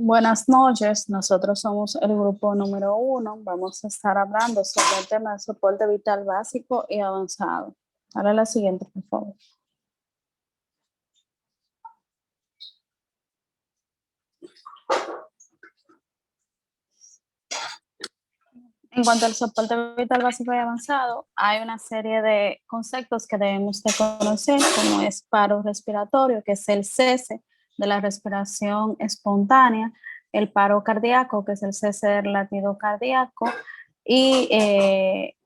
Buenas noches, nosotros somos el grupo número 1. Vamos a estar hablando sobre el tema de soporte vital básico y avanzado. Ahora la siguiente, por favor. En cuanto al soporte vital básico y avanzado, hay una serie de conceptos que debemos de conocer, como es paro respiratorio, que es el cese de la respiración espontánea, el paro cardíaco, que es el cese del latido cardíaco, y, eh,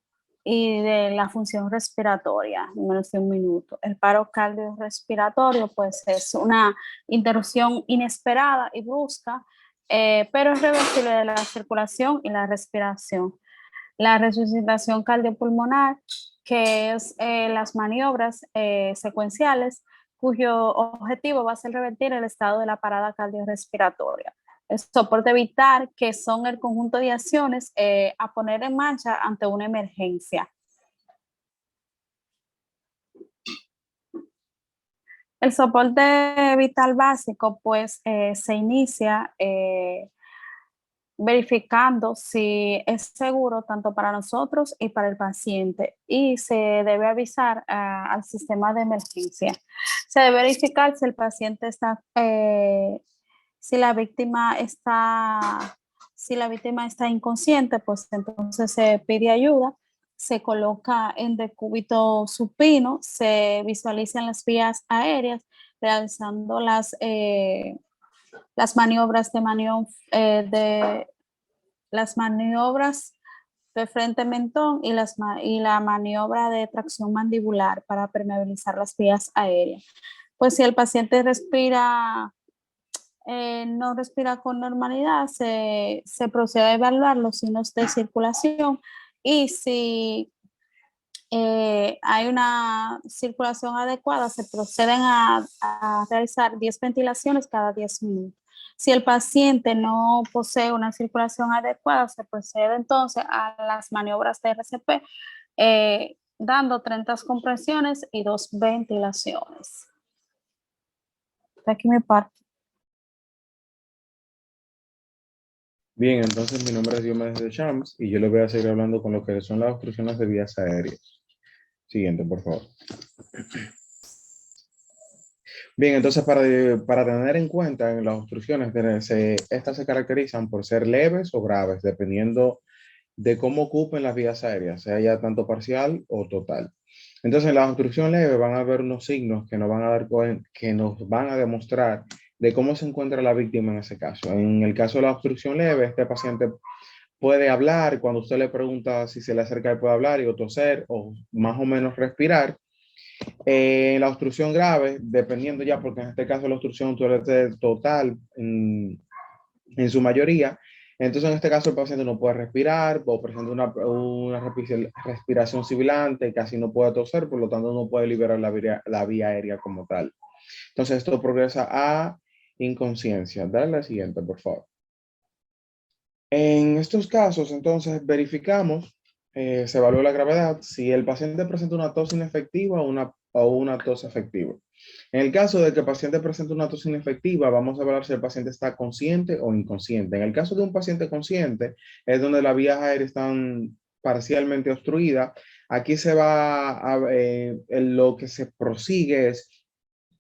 y de la función respiratoria, en menos de un minuto. El paro cardiorrespiratorio, pues es una interrupción inesperada y brusca, pero es reversible de la circulación y la respiración. La resucitación cardiopulmonar, que es las maniobras secuenciales, cuyo objetivo va a ser revertir el estado de la parada cardiorrespiratoria. El soporte vital, que son el conjunto de acciones a poner en marcha ante una emergencia. El soporte vital básico, pues, se inicia verificando si es seguro tanto para nosotros y para el paciente, y se debe avisar al sistema de emergencia. Se debe verificar si el paciente está, si la víctima está, si la víctima está inconsciente, pues entonces se pide ayuda, se coloca en decúbito supino, se visualizan las vías aéreas, realizando las maniobras de las maniobras de frente mentón y la maniobra de tracción mandibular para permeabilizar las vías aéreas. Pues si el paciente respira, no respira con normalidad, se procede a evaluar los signos de circulación, y si hay una circulación adecuada, se proceden a realizar 10 ventilaciones cada 10 minutos. Si el paciente no posee una circulación adecuada, se procede entonces a las maniobras de RCP, dando 30 compresiones y 2 ventilaciones. Aquí mi parte. Bien, entonces mi nombre es Diomedes de Champs y yo les voy a seguir hablando con lo que son las obstrucciones de vías aéreas. Siguiente, por favor. Bien, entonces para tener en cuenta en las obstrucciones, estas se caracterizan por ser leves o graves, dependiendo de cómo ocupen las vías aéreas, sea ya tanto parcial o total. Entonces, en la obstrucción leve van a haber unos signos que nos van a que nos van a demostrar de cómo se encuentra la víctima en ese caso. En el caso de la obstrucción leve, este paciente puede hablar, cuando usted le pregunta si se le acerca y puede hablar, y o toser o más o menos respirar. La obstrucción grave, dependiendo ya, porque en este caso la obstrucción suele ser total en su mayoría. Entonces, en este caso, el paciente no puede respirar o presenta una respiración sibilante, casi no puede toser, por lo tanto, no puede liberar la vía aérea como tal. Entonces, esto progresa a inconsciencia. Dale la siguiente, por favor. En estos casos, entonces, verificamos, se evalúa la gravedad, si el paciente presenta una tos inefectiva o una tos efectiva. En el caso de que el paciente presente una tos inefectiva, vamos a evaluar si el paciente está consciente o inconsciente. En el caso de un paciente consciente, es donde las vías aéreas están parcialmente obstruidas. Aquí lo que se prosigue es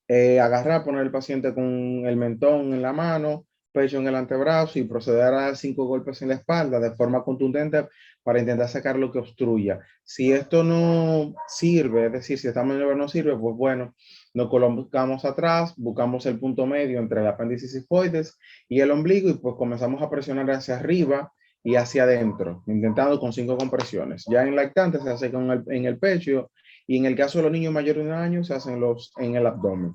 agarrar, poner el paciente con el mentón en la mano, pecho en el antebrazo, y proceder a dar 5 golpes en la espalda de forma contundente para intentar sacar lo que obstruya. Si esto no sirve, es decir, si esta maniobra no sirve, pues bueno, nos colocamos atrás, buscamos el punto medio entre el apéndice sifoides y el ombligo, y pues comenzamos a presionar hacia arriba y hacia adentro, intentando con 5 compresiones. Ya en lactante se hace en el pecho, y en el caso de los niños mayores de 1 año se hacen en el abdomen.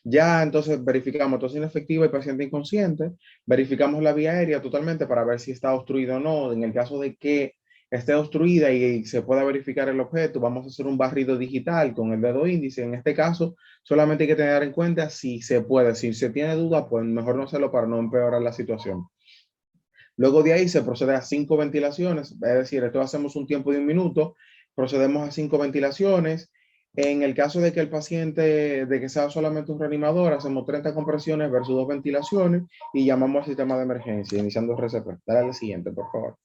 Ya entonces verificamos tos inefectiva y paciente inconsciente, verificamos la vía aérea totalmente para ver si está obstruida o no. En el caso de que esté obstruida y se pueda verificar el objeto, vamos a hacer un barrido digital con el dedo índice. En este caso, solamente hay que tener en cuenta si se puede. Si se tiene duda, pues mejor no hacerlo para no empeorar la situación. Luego de ahí se procede a 5 ventilaciones, es decir, esto hacemos un tiempo de 1 minuto, procedemos a 5 ventilaciones. En el caso de que el paciente, de que sea solamente un reanimador, hacemos 30 compresiones versus 2 ventilaciones y llamamos al sistema de emergencia, iniciando el RCP. Dale al siguiente, por favor.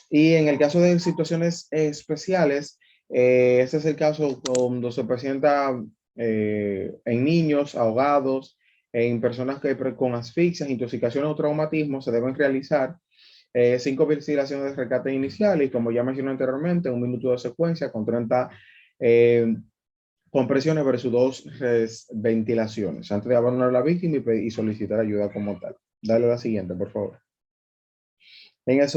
Y en el caso de situaciones especiales, este es el caso cuando se presenta en niños ahogados, en personas que con asfixias, intoxicaciones o traumatismos, se deben realizar 5 ventilaciones de rescate inicial y como ya mencioné anteriormente, 1 minuto de secuencia con 30 eh, compresiones versus 2 ventilaciones antes de abandonar a la víctima y solicitar ayuda como tal. Dale la siguiente, por favor. En el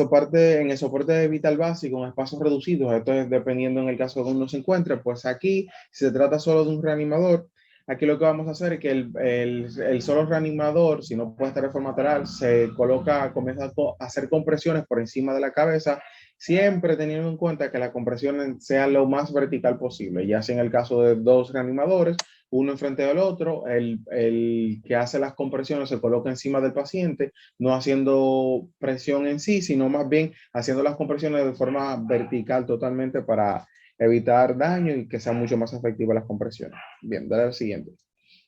soporte vital básico, en espacios reducidos, esto es dependiendo en el caso de uno se encuentre, pues aquí, si se trata solo de un reanimador, aquí lo que vamos a hacer es que el solo reanimador, si no puede estar de forma lateral, se coloca, comienza a hacer compresiones por encima de la cabeza, siempre teniendo en cuenta que las compresiones sean lo más vertical posible, ya sea en el caso de 2 reanimadores, uno enfrente del otro, el que hace las compresiones se coloca encima del paciente, no haciendo presión en sí, sino más bien haciendo las compresiones de forma vertical totalmente para evitar daño y que sean mucho más efectivas las compresiones. Bien, dale al siguiente.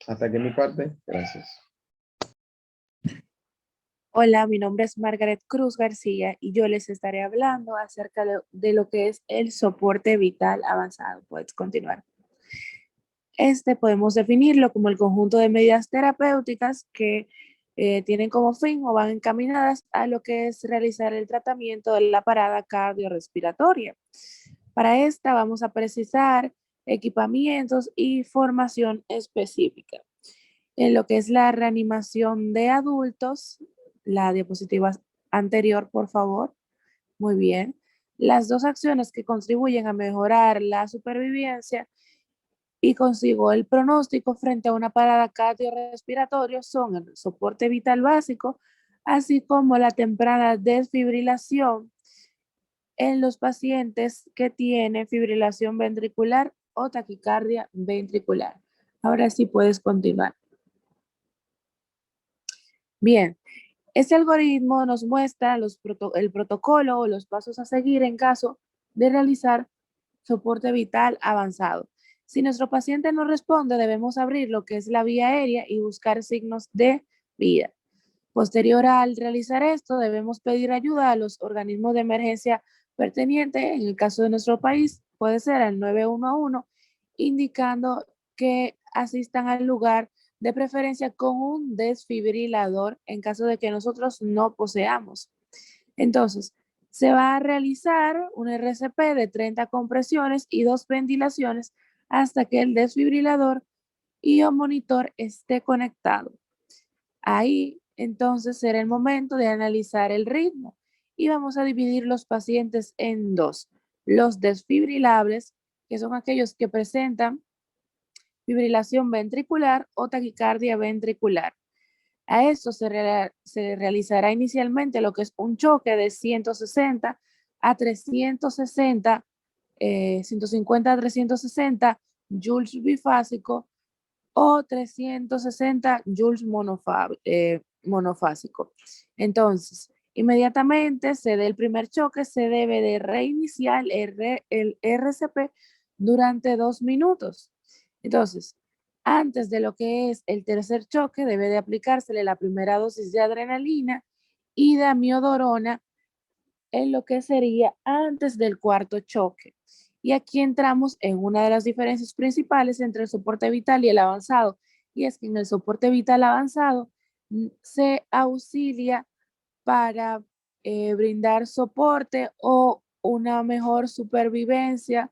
Hasta aquí mi parte. Gracias. Hola, mi nombre es Margaret Cruz García y yo les estaré hablando acerca de lo que es el soporte vital avanzado. Puedes continuar. Este podemos definirlo como el conjunto de medidas terapéuticas que tienen como fin o van encaminadas a lo que es realizar el tratamiento de la parada cardiorrespiratoria. Para esta vamos a precisar equipamientos y formación específica. En lo que es la reanimación de adultos, la diapositiva anterior, por favor. Muy bien. Las 2 acciones que contribuyen a mejorar la supervivencia y consigo el pronóstico frente a una parada cardiorrespiratoria son el soporte vital básico, así como la temprana desfibrilación en los pacientes que tienen fibrilación ventricular o taquicardia ventricular. Ahora sí puedes continuar. Bien, este algoritmo nos muestra el protocolo o los pasos a seguir en caso de realizar soporte vital avanzado. Si nuestro paciente no responde, debemos abrir lo que es la vía aérea y buscar signos de vida. Posterior al realizar esto, debemos pedir ayuda a los organismos de emergencia pertinentes. En el caso de nuestro país, puede ser el 911, indicando que asistan al lugar de preferencia con un desfibrilador en caso de que nosotros no poseamos. Entonces, se va a realizar un RCP de 30 compresiones y 2 ventilaciones hasta que el desfibrilador y o monitor esté conectado. Ahí entonces será el momento de analizar el ritmo y vamos a dividir los pacientes en 2. Los desfibrilables, que son aquellos que presentan fibrilación ventricular o taquicardia ventricular. A esto se realizará inicialmente lo que es un choque de 160 a 360, 150 a 360 joules bifásico o 360 joules monofásico. Entonces, inmediatamente se dé el primer choque, se debe de reiniciar el RCP durante 2 minutos. Entonces, antes de lo que es el tercer choque, debe de aplicársele la primera dosis de adrenalina y de amiodarona en lo que sería antes del cuarto choque. Y aquí entramos en una de las diferencias principales entre el soporte vital y el avanzado. Y es que en el soporte vital avanzado se auxilia para brindar soporte o una mejor supervivencia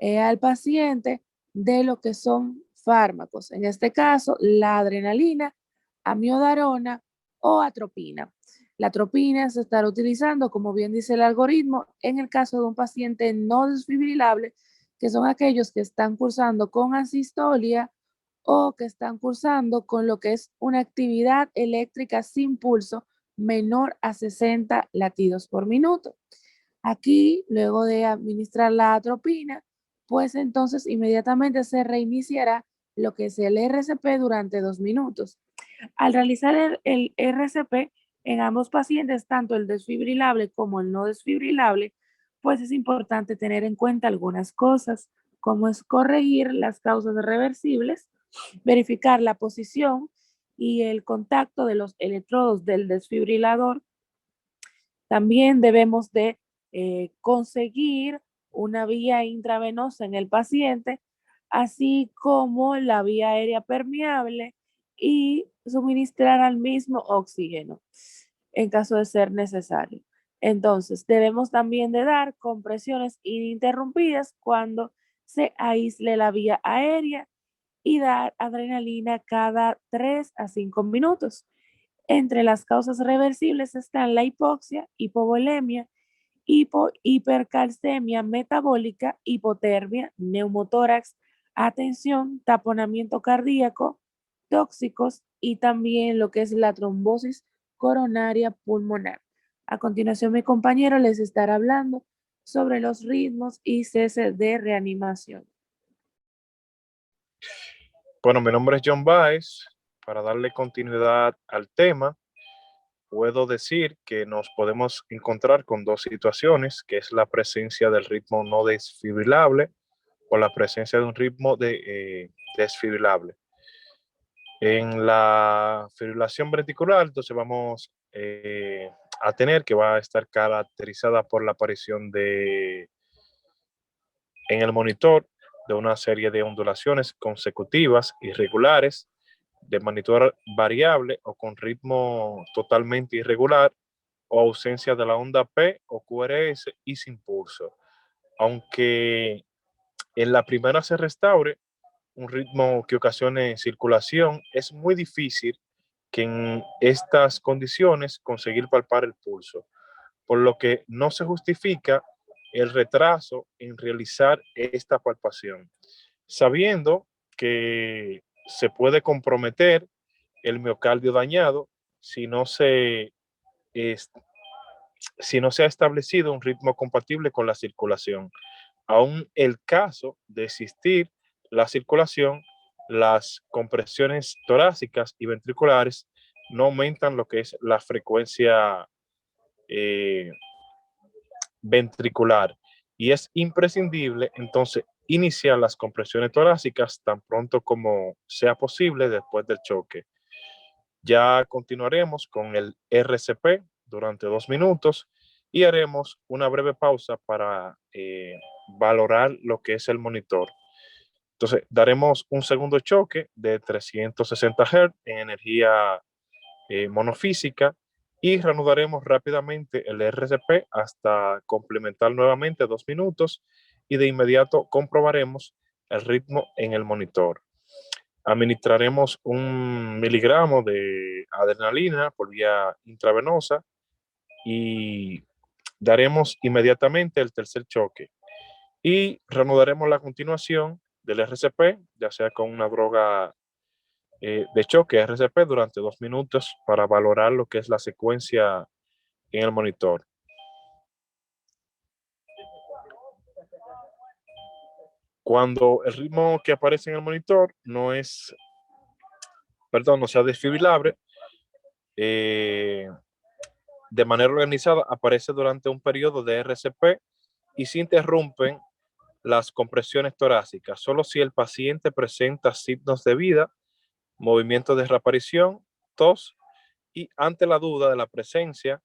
al paciente de lo que son fármacos. En este caso, la adrenalina, amiodarona o atropina. La atropina se estará utilizando, como bien dice el algoritmo, en el caso de un paciente no desfibrilable, que son aquellos que están cursando con asistolia o que están cursando con lo que es una actividad eléctrica sin pulso menor a 60 latidos por minuto. Aquí, luego de administrar la atropina, pues entonces inmediatamente se reiniciará lo que es el RCP durante 2 minutos. Al realizar el RCP en ambos pacientes, tanto el desfibrilable como el no desfibrilable, pues es importante tener en cuenta algunas cosas. como es corregir las causas reversibles, verificar la posición y el contacto de los electrodos del desfibrilador. También debemos de conseguir una vía intravenosa en el paciente, así como la vía aérea permeable y suministrar al mismo oxígeno en caso de ser necesario. Entonces, debemos también de dar compresiones ininterrumpidas cuando se aísle la vía aérea y dar adrenalina cada 3 a 5 minutos. Entre las causas reversibles están la hipoxia, hipovolemia, hipercalcemia metabólica, hipotermia, neumotórax, atención, taponamiento cardíaco, tóxicos y también lo que es la trombosis coronaria pulmonar. A continuación, mi compañero les estará hablando sobre los ritmos y cese de reanimación. Bueno, mi nombre es John Baez. Para darle continuidad al tema, puedo decir que nos podemos encontrar con dos situaciones, que es la presencia del ritmo no desfibrilable o la presencia de un ritmo desfibrilable. En la fibrilación ventricular, entonces vamos a tener que va a estar caracterizada por la aparición en el monitor de una serie de ondulaciones consecutivas, irregulares, de magnitud variable o con ritmo totalmente irregular, o ausencia de la onda P o QRS y sin pulso. Aunque en la primera se restaure un ritmo que ocasione circulación, es muy difícil que en estas condiciones conseguir palpar el pulso, por lo que no se justifica el retraso en realizar esta palpación, sabiendo que se puede comprometer el miocardio dañado si no se, si no se ha establecido un ritmo compatible con la circulación. Aún el caso de existir la circulación, las compresiones torácicas y ventriculares no aumentan lo que es la frecuencia ventricular, y es imprescindible entonces iniciar las compresiones torácicas tan pronto como sea posible después del choque. Ya continuaremos con el RCP durante 2 minutos y haremos una breve pausa para valorar lo que es el monitor. Entonces, daremos un segundo choque de 360 Hz en energía monofísica y reanudaremos rápidamente el RCP hasta complementar nuevamente 2 minutos y de inmediato comprobaremos el ritmo en el monitor. Administraremos 1 miligramo de adrenalina por vía intravenosa y daremos inmediatamente el tercer choque. Y reanudaremos la continuación del RCP, ya sea con una droga de choque RCP durante 2 minutos para valorar lo que es la secuencia en el monitor. Cuando el ritmo que aparece en el monitor no sea desfibrilable, de manera organizada aparece durante un periodo de RCP y se interrumpen las compresiones torácicas, solo si el paciente presenta signos de vida, movimiento de reaparición, tos y ante la duda de la presencia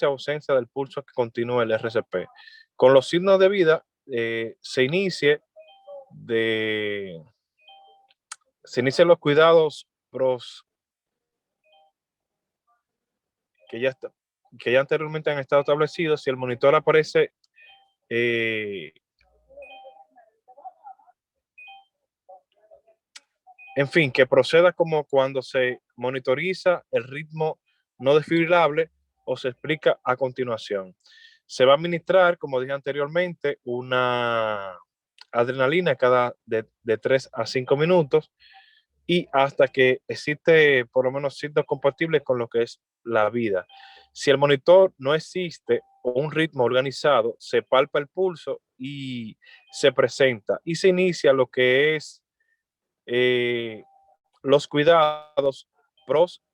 o ausencia del pulso que continúa el RCP. Con los signos de vida se inician los cuidados que ya anteriormente han estado establecidos. Si el monitor aparece en fin, que proceda como cuando se monitoriza el ritmo no desfibrilable o se explica a continuación. Se va a administrar, como dije anteriormente, una adrenalina de 3 a 5 minutos y hasta que existe por lo menos signos compatibles con lo que es la vida. Si el monitor no existe o un ritmo organizado, se palpa el pulso y se presenta y se inicia lo que es los cuidados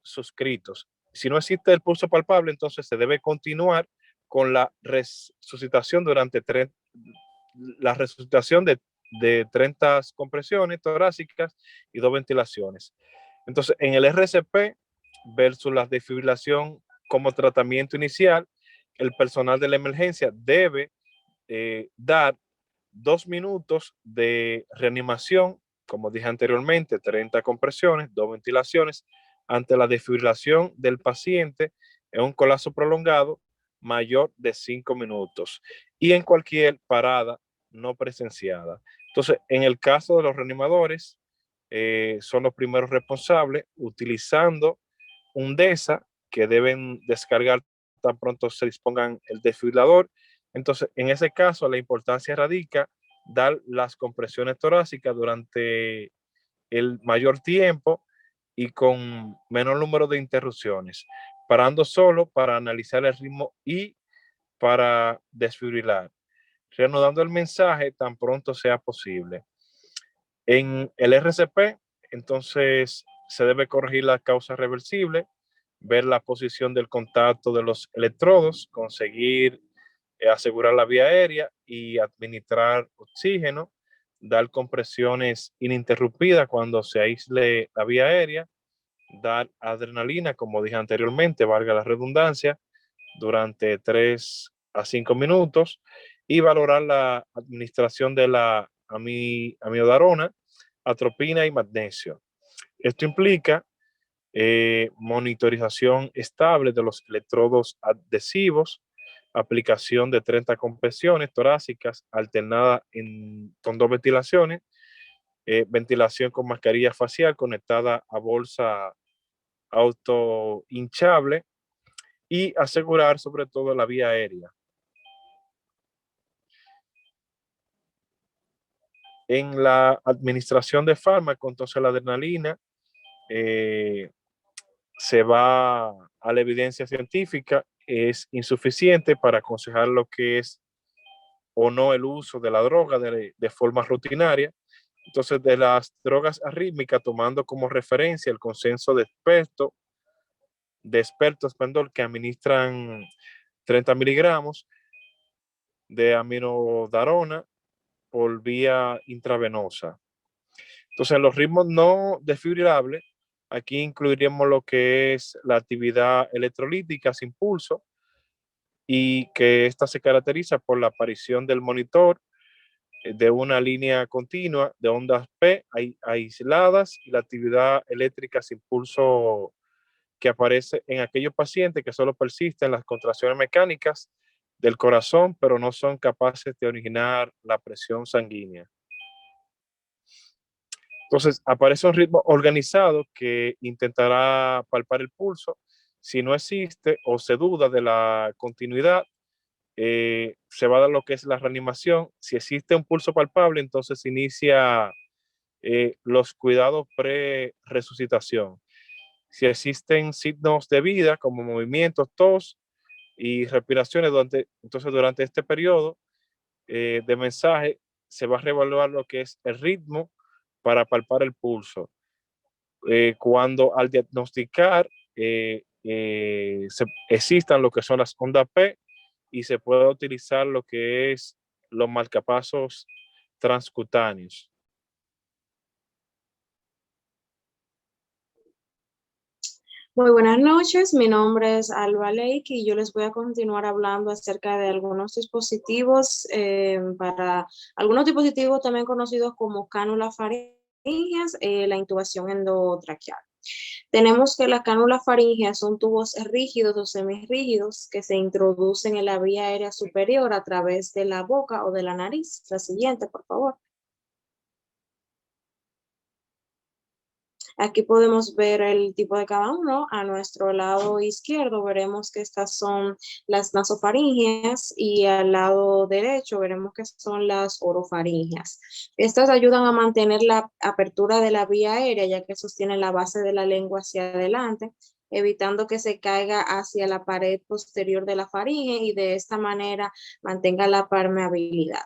suscritos. Si no existe el pulso palpable, entonces se debe continuar con la resucitación la resucitación de 30 compresiones torácicas y 2 ventilaciones. Entonces, en el RCP versus la desfibrilación como tratamiento inicial, el personal de la emergencia debe dar 2 minutos de reanimación, como dije anteriormente, 30 compresiones, 2 ventilaciones, ante la desfibrilación del paciente en un colapso prolongado mayor de 5 minutos y en cualquier parada no presenciada. Entonces, en el caso de los reanimadores, son los primeros responsables utilizando un DESA que deben descargar tan pronto se dispongan el desfibrilador. Entonces, en ese caso, la importancia radica dar las compresiones torácicas durante el mayor tiempo y con menor número de interrupciones, parando solo para analizar el ritmo y para desfibrilar, reanudando el mensaje tan pronto sea posible. En el RCP, entonces, se debe corregir la causa reversible, ver la posición del contacto de los electrodos, conseguir asegurar la vía aérea y administrar oxígeno, dar compresiones ininterrumpidas cuando se aísle la vía aérea, dar adrenalina, como dije anteriormente, valga la redundancia, durante 3 a 5 minutos y valorar la administración de la amiodarona, atropina y magnesio. Esto implica monitorización estable de los electrodos adhesivos, aplicación de 30 compresiones torácicas alternada con 2 ventilaciones, ventilación con mascarilla facial conectada a bolsa auto hinchable y asegurar sobre todo la vía aérea. En la administración de fármacos, entonces la adrenalina se va a la evidencia científica, es insuficiente para aconsejar lo que es o no el uso de la droga de forma rutinaria. Entonces, de las drogas arrítmicas, tomando como referencia el consenso de expertos que administran 30 miligramos de aminodarona por vía intravenosa. Entonces, los ritmos no desfibrilables, aquí incluiríamos lo que es la actividad electrolítica sin pulso y que esta se caracteriza por la aparición del monitor de una línea continua de ondas P aisladas y la actividad eléctrica sin pulso que aparece en aquellos pacientes que solo persisten las contracciones mecánicas del corazón, pero no son capaces de originar la presión sanguínea. Entonces, aparece un ritmo organizado que intentará palpar el pulso. Si no existe o se duda de la continuidad, se va a dar lo que es la reanimación. Si existe un pulso palpable, entonces se inicia los cuidados pre-resucitación. Si existen signos de vida como movimientos, tos y respiraciones, entonces durante este periodo de mensaje se va a reevaluar lo que es el ritmo para palpar el pulso. Cuando al diagnosticar existan lo que son las ondas P y se puede utilizar lo que es los marcapasos transcutáneos. Muy buenas noches, mi nombre es Alba Lake y yo les voy a continuar hablando acerca de algunos dispositivos, algunos dispositivos también conocidos como cánulas faringeas, la intubación endotraqueal. Tenemos que las cánulas faringeas son tubos rígidos o semirrígidos que se introducen en la vía aérea superior a través de la boca o de la nariz. La siguiente, por favor. Aquí podemos ver el tipo de cada uno. A nuestro lado izquierdo veremos que estas son las nasofaringeas y al lado derecho veremos que son las orofaringeas. Estas ayudan a mantener la apertura de la vía aérea ya que sostienen la base de la lengua hacia adelante, evitando que se caiga hacia la pared posterior de la faringe y de esta manera mantenga la permeabilidad.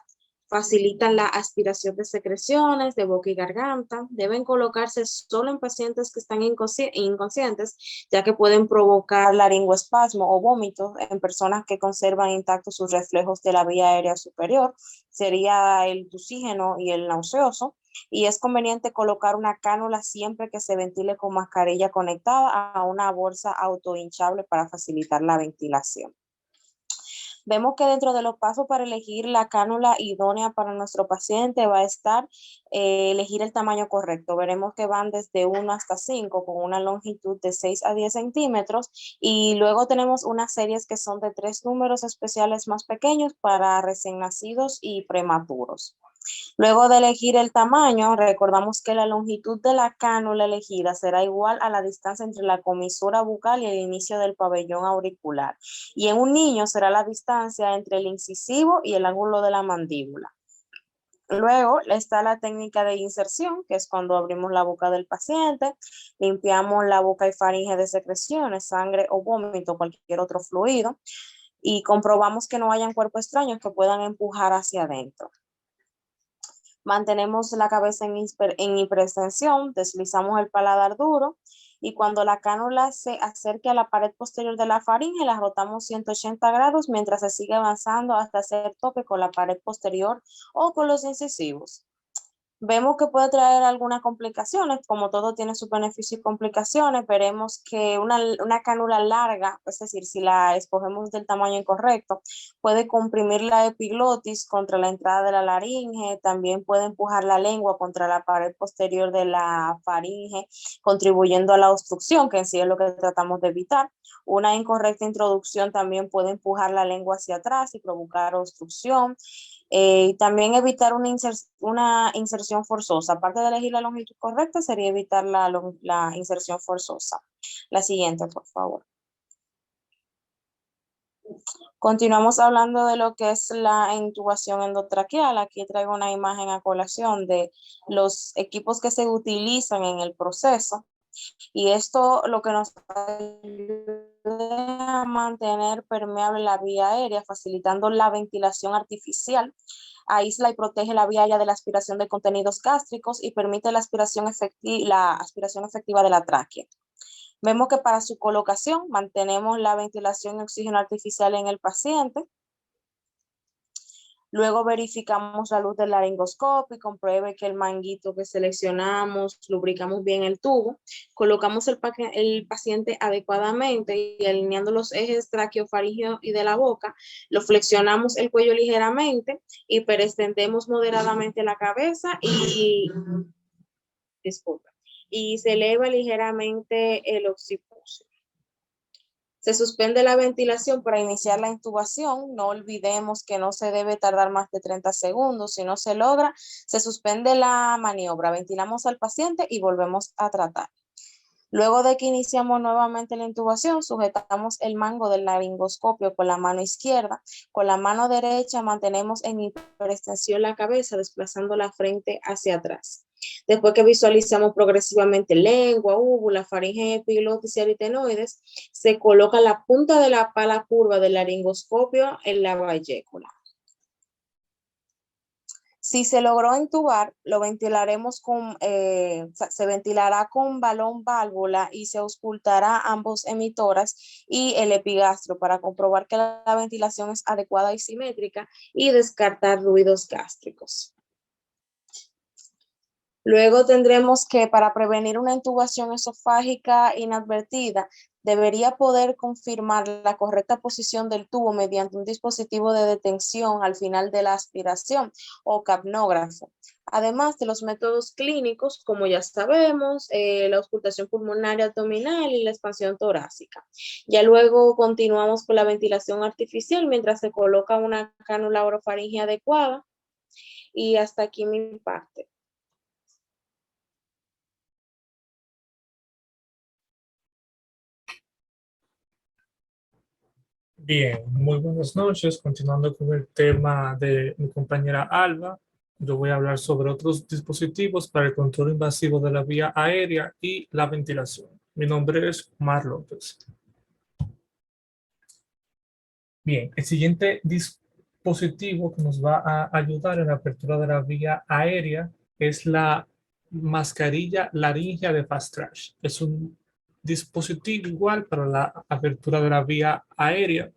facilitan la aspiración de secreciones de boca y garganta. Deben colocarse solo en pacientes que están inconscientes, ya que pueden provocar laringoespasmo o vómitos en personas que conservan intactos sus reflejos de la vía aérea superior. Sería el tusígeno y el nauseoso. Y es conveniente colocar una cánula siempre que se ventile con mascarilla conectada a una bolsa autohinchable para facilitar la ventilación. Vemos que dentro de los pasos para elegir la cánula idónea para nuestro paciente va a estar elegir el tamaño correcto. Veremos que van desde 1 hasta 5 con una longitud de 6 a 10 centímetros y luego tenemos unas series que son de 3 números especiales más pequeños para recién nacidos y prematuros. Luego de elegir el tamaño, recordamos que la longitud de la cánula elegida será igual a la distancia entre la comisura bucal y el inicio del pabellón auricular. Y en un niño será la distancia entre el incisivo y el ángulo de la mandíbula. Luego está la técnica de inserción, que es cuando abrimos la boca del paciente, limpiamos la boca y faringe de secreciones, sangre o vómito, cualquier otro fluido, y comprobamos que no hayan cuerpos extraños que puedan empujar hacia adentro. Mantenemos la cabeza en hiperextensión, deslizamos el paladar duro y cuando la cánula se acerque a la pared posterior de la faringe, la rotamos 180 grados mientras se sigue avanzando hasta hacer tope con la pared posterior o con los incisivos. Vemos que puede traer algunas complicaciones, como todo tiene sus beneficios y complicaciones. Veremos que una cánula larga, es decir, si la escogemos del tamaño incorrecto, puede comprimir la epiglotis contra la entrada de la laringe, también puede empujar la lengua contra la pared posterior de la faringe, contribuyendo a la obstrucción, que en sí es lo que tratamos de evitar. Una incorrecta introducción también puede empujar la lengua hacia atrás y provocar obstrucción. También evitar una inserción forzosa. Aparte de elegir la longitud correcta, sería evitar la inserción forzosa. La siguiente, por favor. Continuamos hablando de lo que es la intubación endotraqueal. Aquí traigo una imagen a colación de los equipos que se utilizan en el proceso. Y esto lo que nos ayuda a mantener permeable la vía aérea, facilitando la ventilación artificial, aísla y protege la vía aérea de la aspiración de contenidos gástricos y permite la aspiración efectiva de la tráquea. Vemos que para su colocación mantenemos la ventilación y oxígeno artificial en el paciente. Luego verificamos la luz del laringoscopio y compruebe que el manguito que seleccionamos, lubricamos bien el tubo, colocamos el paciente adecuadamente y alineando los ejes traqueofaríngeo y de la boca, lo flexionamos el cuello ligeramente, hiperextendemos moderadamente la cabeza y se eleva ligeramente el occipucio. Se suspende la ventilación para iniciar la intubación. No olvidemos que no se debe tardar más de 30 segundos. Si no se logra, se suspende la maniobra. Ventilamos al paciente y volvemos a tratar. Luego de que iniciamos nuevamente la intubación, sujetamos el mango del laringoscopio con la mano izquierda. Con la mano derecha mantenemos en hiperextensión la cabeza, desplazando la frente hacia atrás. Después que visualizamos progresivamente lengua, úvula, faringe, epiglotis y aritenoides, se coloca la punta de la pala curva del laringoscopio en la vallécula. Si se logró intubar, se ventilará con balón válvula y se auscultará ambos emitoras y el epigastro para comprobar que la ventilación es adecuada y simétrica y descartar ruidos gástricos. Luego tendremos que, para prevenir una intubación esofágica inadvertida, debería poder confirmar la correcta posición del tubo mediante un dispositivo de detención al final de la aspiración o capnógrafo. Además de los métodos clínicos, como ya sabemos, la auscultación pulmonar y abdominal y la expansión torácica. Ya luego continuamos con la ventilación artificial mientras se coloca una cánula orofaringe adecuada. Y hasta aquí mi parte. Bien, muy buenas noches. Continuando con el tema de mi compañera Alba, yo voy a hablar sobre otros dispositivos para el control invasivo de la vía aérea y la ventilación. Mi nombre es Omar López. Bien, el siguiente dispositivo que nos va a ayudar en la apertura de la vía aérea es la mascarilla laringea de Fast Trash. Es un dispositivo igual para la apertura de la vía aérea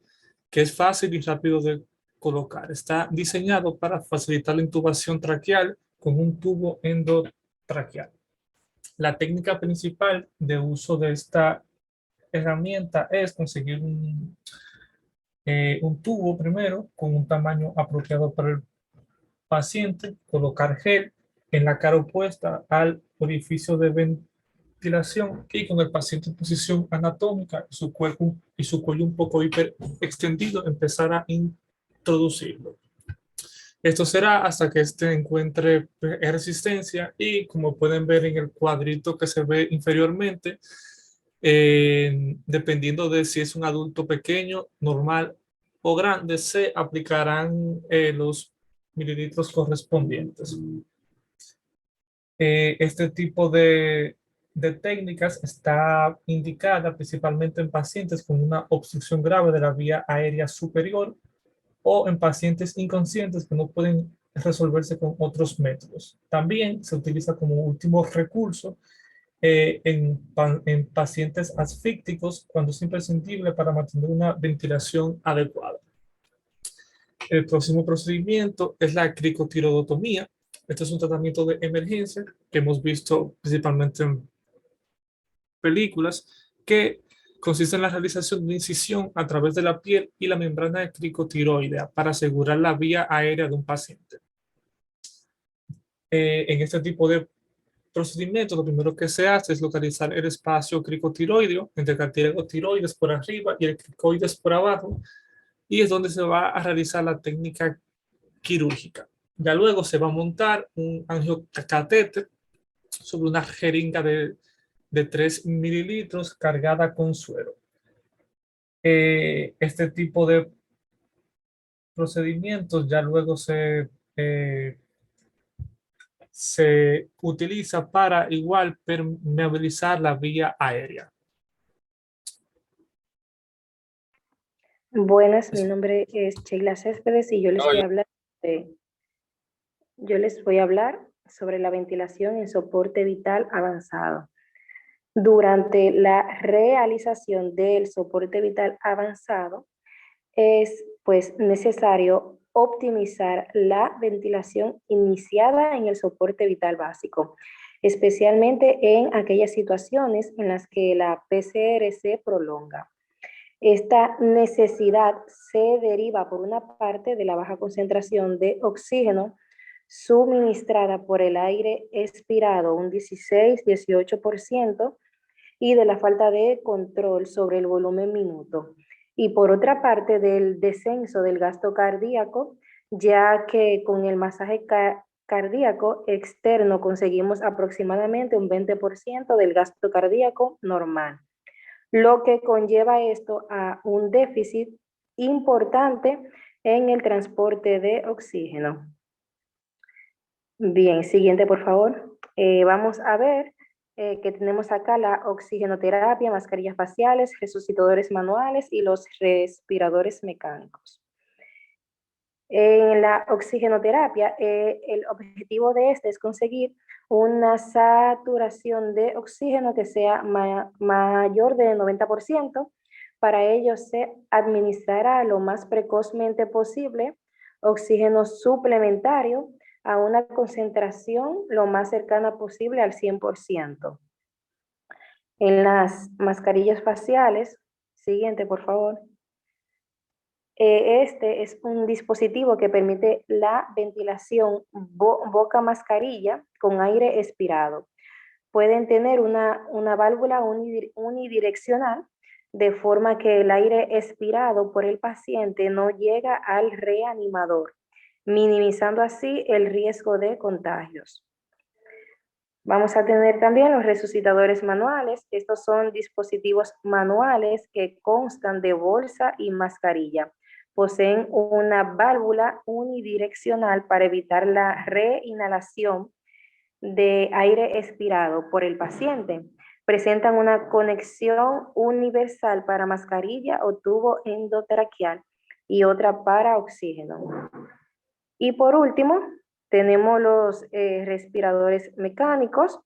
que es fácil y rápido de colocar. Está diseñado para facilitar la intubación traqueal con un tubo endotraqueal. La técnica principal de uso de esta herramienta es conseguir un tubo primero con un tamaño apropiado para el paciente, colocar gel en la cara opuesta al orificio de ventilación y con el paciente en posición anatómica y su cuello un poco hiper extendido empezar a introducirlo. Esto será hasta que este encuentre resistencia y como pueden ver en el cuadrito que se ve inferiormente, dependiendo de si es un adulto pequeño, normal o grande, se aplicarán los mililitros correspondientes. Este tipo de técnicas está indicada principalmente en pacientes con una obstrucción grave de la vía aérea superior o en pacientes inconscientes que no pueden resolverse con otros métodos. También se utiliza como último recurso en pacientes asfícticos cuando es imprescindible para mantener una ventilación adecuada. El próximo procedimiento es la cricotirodotomía. Este es un tratamiento de emergencia que hemos visto principalmente en películas que consiste en la realización de una incisión a través de la piel y la membrana de cricotiroidea para asegurar la vía aérea de un paciente. En este tipo de procedimiento, lo primero que se hace es localizar el espacio cricotiroideo entre el cartílago tiroides por arriba y el cricoides por abajo, y es donde se va a realizar la técnica quirúrgica. Ya luego se va a montar un angiocatéter sobre una jeringa de 3 mililitros cargada con suero. Este tipo de procedimientos ya luego se utiliza para igual permeabilizar la vía aérea. Buenas, mi nombre es Sheila Céspedes y yo les voy a hablar sobre la ventilación en soporte vital avanzado. Durante la realización del soporte vital avanzado es pues necesario optimizar la ventilación iniciada en el soporte vital básico, especialmente en aquellas situaciones en las que la PCR se prolonga. Esta necesidad se deriva por una parte de la baja concentración de oxígeno suministrada por el aire expirado, un 16-18%, y de la falta de control sobre el volumen minuto. Y por otra parte del descenso del gasto cardíaco, ya que con el masaje cardíaco externo conseguimos aproximadamente un 20% del gasto cardíaco normal, lo que conlleva esto a un déficit importante en el transporte de oxígeno. Bien, siguiente por favor. Vamos a ver que tenemos acá la oxigenoterapia, mascarillas faciales, resucitadores manuales y los respiradores mecánicos. En la oxigenoterapia, el objetivo de este es conseguir una saturación de oxígeno que sea mayor de 90%. Para ello se administrará lo más precozmente posible oxígeno suplementario a una concentración lo más cercana posible al 100%. En las mascarillas faciales, siguiente por favor. Este es un dispositivo que permite la ventilación boca mascarilla con aire expirado. Pueden tener una válvula unidireccional de forma que el aire expirado por el paciente no llega al reanimador, minimizando así el riesgo de contagios. Vamos a tener también los resucitadores manuales. Estos son dispositivos manuales que constan de bolsa y mascarilla. Poseen una válvula unidireccional para evitar la reinhalación de aire expirado por el paciente. Presentan una conexión universal para mascarilla o tubo endotraqueal y otra para oxígeno. Y por último, tenemos los respiradores mecánicos.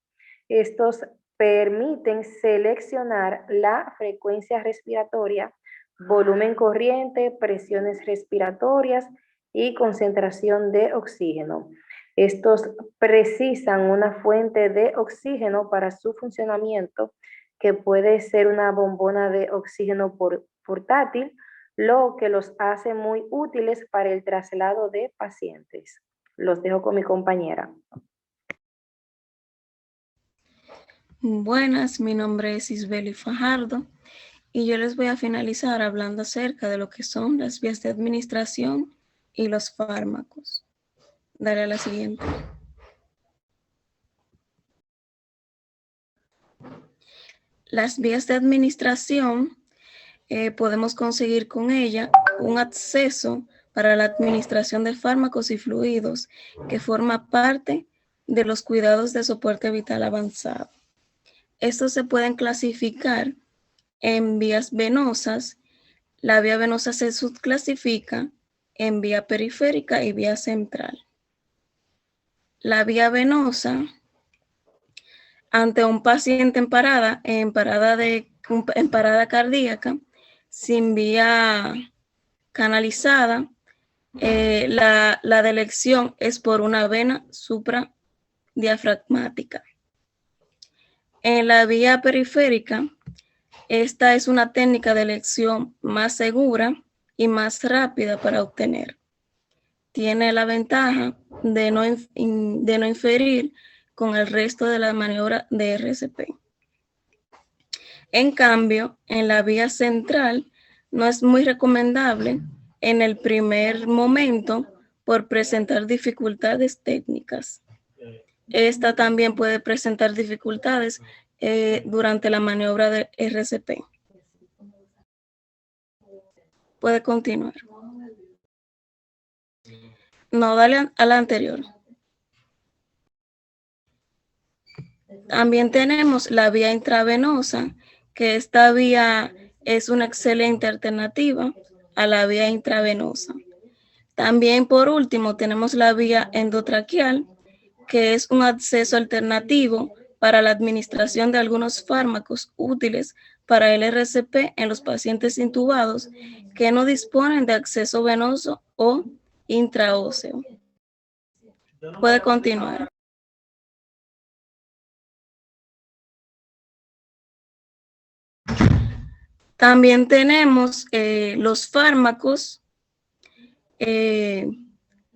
Estos permiten seleccionar la frecuencia respiratoria, volumen corriente, presiones respiratorias y concentración de oxígeno. Estos precisan una fuente de oxígeno para su funcionamiento, que puede ser una bombona de oxígeno portátil, lo que los hace muy útiles para el traslado de pacientes. Los dejo con mi compañera. Buenas, mi nombre es Isbeli Fajardo y yo les voy a finalizar hablando acerca de lo que son las vías de administración y los fármacos. Daré a la siguiente. Las vías de administración podemos conseguir con ella un acceso para la administración de fármacos y fluidos que forma parte de los cuidados de soporte vital avanzado. Estos se pueden clasificar en vías venosas. La vía venosa se subclasifica en vía periférica y vía central. La vía venosa, ante un paciente en parada cardíaca, sin vía canalizada, la de elección es por una vena supradiafragmática. En la vía periférica, esta es una técnica de elección más segura y más rápida para obtener. Tiene la ventaja de no inferir con el resto de la maniobra de RCP. En cambio, en la vía central no es muy recomendable en el primer momento por presentar dificultades técnicas. Esta también puede presentar dificultades durante la maniobra de RCP. Puede continuar. No, dale a la anterior. También tenemos la vía intravenosa, que esta vía es una excelente alternativa a la vía intravenosa. También, por último, tenemos la vía endotraqueal, que es un acceso alternativo para la administración de algunos fármacos útiles para el RCP en los pacientes intubados que no disponen de acceso venoso o intraóseo. Puede continuar. También tenemos los fármacos.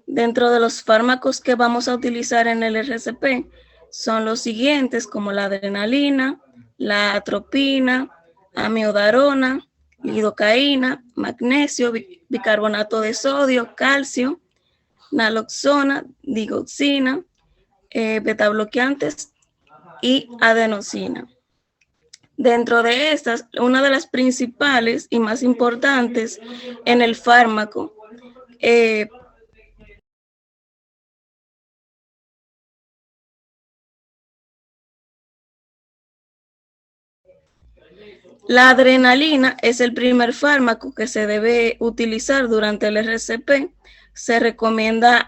Dentro de los fármacos que vamos a utilizar en el RCP son los siguientes, como la adrenalina, la atropina, amiodarona, lidocaína, magnesio, bicarbonato de sodio, calcio, naloxona, digoxina, betabloqueantes y adenosina. Dentro de estas, una de las principales y más importantes en el fármaco la adrenalina es el primer fármaco que se debe utilizar durante el RCP. Se recomienda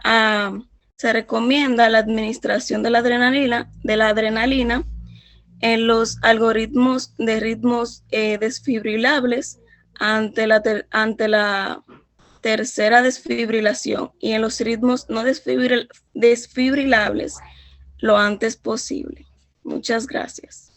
la administración de la adrenalina en los algoritmos de ritmos desfibrilables ante la tercera desfibrilación y en los ritmos no desfibrilables lo antes posible. Muchas gracias.